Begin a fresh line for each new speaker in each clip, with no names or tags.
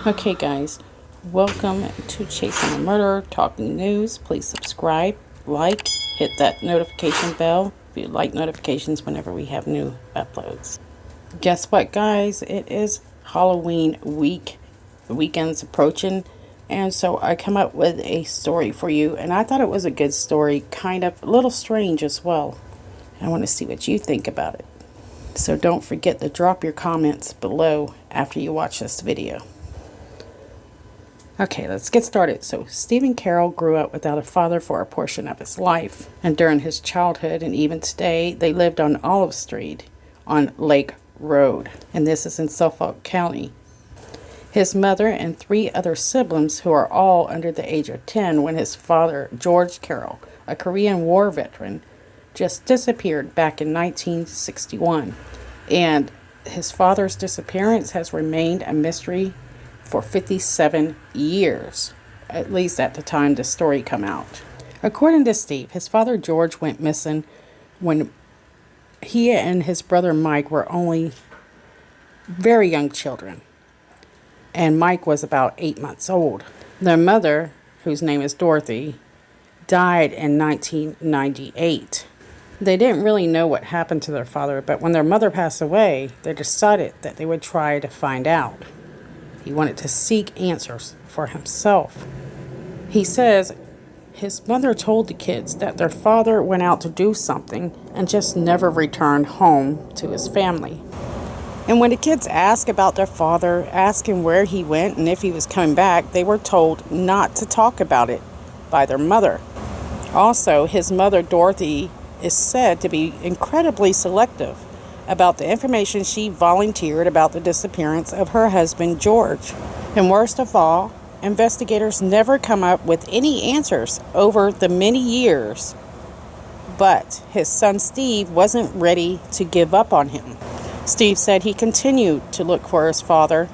Okay guys, welcome to Chasing a Murder, Talking News. Please subscribe, like, hit that notification bell if you like notifications whenever we have new uploads. Guess what guys, it is Halloween week. The weekend's approaching, and so I come up with a story for you, and I thought it was a good story, kind of a little strange as well. I want to see what you think about it. So don't forget to drop your comments below after you watch this video. Okay, let's get started. So, Stephen Carroll grew up without a father for a portion of his life. And during his childhood and even today, they lived on Olive Street on Lake Road. And this is in Suffolk County. His mother and 3 other siblings, who are all under the age of 10 when his father, George Carroll, a Korean War veteran, just disappeared back in 1961. And his father's disappearance has remained a mystery for 57 years, at least at the time the story come out. According to Steve, his father George went missing when he and his brother Mike were only very young children, and Mike was about 8 months old. Their mother, whose name is Dorothy, died in 1998. They didn't really know what happened to their father, but when their mother passed away, they decided that they would try to find out. He wanted to seek answers for himself. He says his mother told the kids that their father went out to do something and just never returned home to his family. And when the kids asked about their father, asking where he went and if he was coming back, they were told not to talk about it by their mother. Also, his mother, Dorothy, is said to be incredibly selective about the information she volunteered about the disappearance of her husband, George. And worst of all, investigators never come up with any answers over the many years. But his son Steve wasn't ready to give up on him. Steve said he continued to look for his father,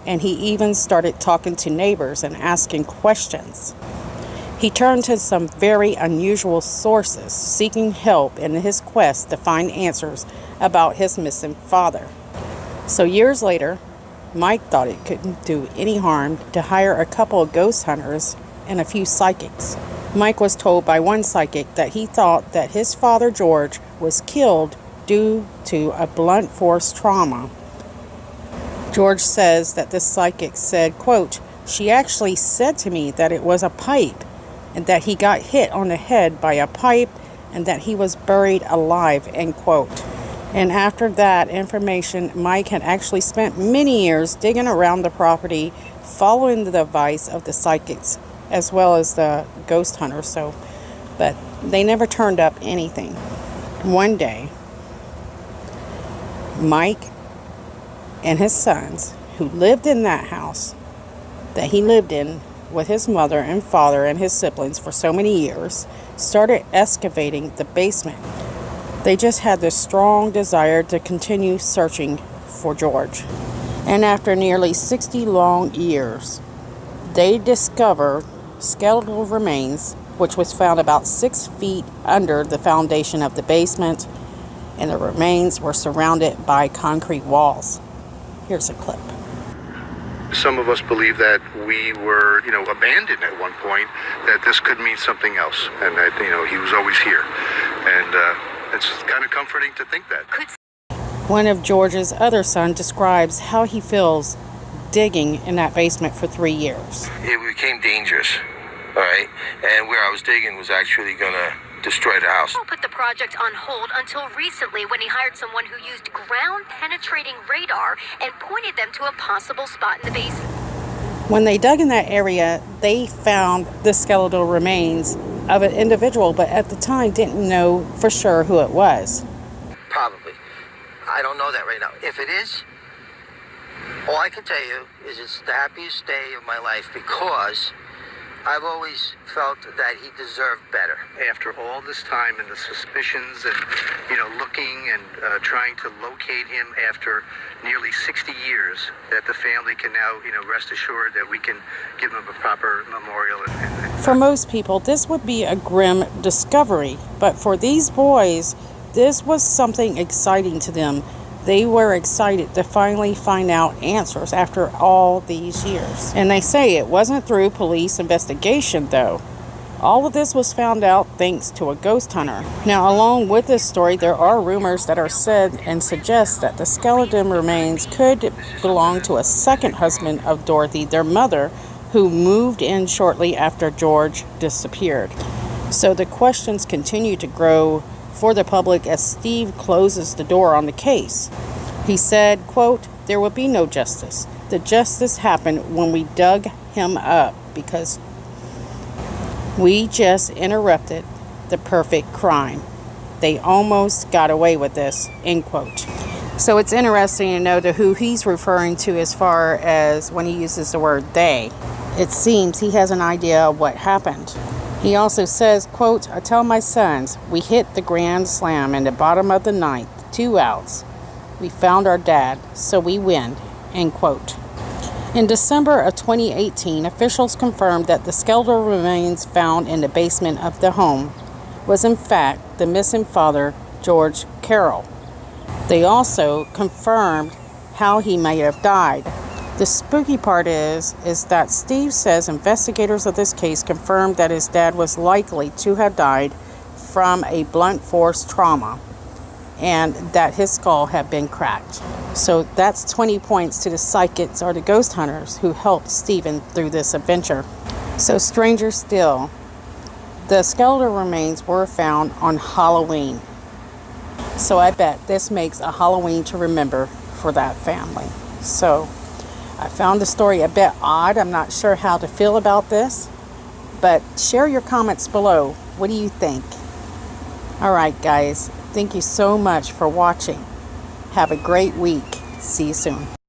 and he even started talking to neighbors and asking questions. He turned to some very unusual sources, seeking help in his quest to find answers about his missing father. So years later, Mike thought it couldn't do any harm to hire a couple of ghost hunters and a few psychics. Mike was told by one psychic that he thought that his father George was killed due to a blunt force trauma. George says that this psychic said, quote, "She actually said to me that it was a pipe, and that he got hit on the head by a pipe, and that he was buried alive," end quote. And after that information, Mike had actually spent many years digging around the property, following the advice of the psychics, as well as the ghost hunters. But they never turned up anything. One day, Mike and his sons, who lived in that house that he lived in with his mother and father and his siblings for so many years, started excavating the basement. They just had this strong desire to continue searching for George. And after nearly 60 long years, they discovered skeletal remains, which was found about 6 feet under the foundation of the basement, and the remains were surrounded by concrete walls. Here's a clip.
Some of us believe that we were, abandoned at one point, that this could mean something else, and that, he was always here. And it's kind of comforting to think that.
One of George's other sons describes how he feels digging in that basement for 3 years.
It became dangerous, all right? And where I was digging was actually going to destroy the house.
Carroll put the project on hold until recently when he hired someone who used ground-penetrating radar and pointed them to a possible spot in the basement.
When they dug in that area, they found the skeletal remains of an individual, but at the time didn't know for sure who it was.
Probably. I don't know that right now. If it is, all I can tell you is it's the happiest day of my life, because I've always felt that he deserved better.
After all this time and the suspicions and, looking and trying to locate him after nearly 60 years, that the family can now, rest assured that we can give him a proper memorial.
For most people, this would be a grim discovery, but for these boys, this was something exciting to them. They were excited to finally find out answers after all these years. And they say it wasn't through police investigation, though. All of this was found out thanks to a ghost hunter. Now, along with this story, there are rumors that are said and suggest that the skeleton remains could belong to a second husband of Dorothy, their mother, who moved in shortly after George disappeared. So the questions continue to grow for the public as Steve closes the door on the case. He said, quote, "There will be no justice. The justice happened when we dug him up because we just interrupted the perfect crime. They almost got away with this," end quote. So it's interesting to know who he's referring to as far as when he uses the word they. It seems he has an idea of what happened. He also says, quote, "I tell my sons, we hit the grand slam in the bottom of the ninth, 2 outs. We found our dad, so we win," end quote. In December of 2018, officials confirmed that the skeletal remains found in the basement of the home was in fact the missing father, George Carroll. They also confirmed how he may have died. The spooky part is that Steve says investigators of this case confirmed that his dad was likely to have died from a blunt force trauma and that his skull had been cracked. So that's 20 points to the psychics or the ghost hunters who helped Stephen through this adventure. So stranger still, the skeletal remains were found on Halloween. So I bet this makes a Halloween to remember for that family. So I found the story a bit odd. I'm not sure how to feel about this, but share your comments below. What do you think? All right, guys. Thank you so much for watching. Have a great week. See you soon.